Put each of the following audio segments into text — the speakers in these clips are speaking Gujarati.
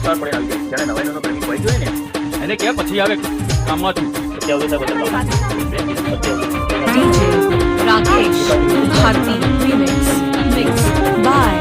ખબર પડે આવી જાય જ્યારે નવાઈનો પ્રેમી કોઈ જોઈએ ને એને કે પછી આવે કામમાં છું પછી આવજો સાહેબ DJ Rakesh Bharti Remix Mixed by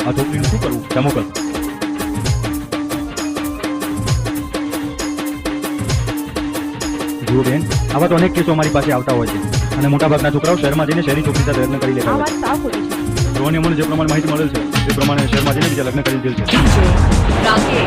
આ છોકરીનું શું કરવું ચમોકલ જુઓ બેન આવા તો અનેક કેસો અમારી પાસે આવતા હોય છે અને મોટાભાગના છોકરાઓ શહેરમાં જઈને શહેરી છોકરી સાથે લગ્ન કરી લેતા હોય છે. જોવાની અમને જે પ્રમાણે માહિતી મળેલ છે તે પ્રમાણે શહેરમાં જઈને બીજા લગ્ન કરી દીધેલ છે.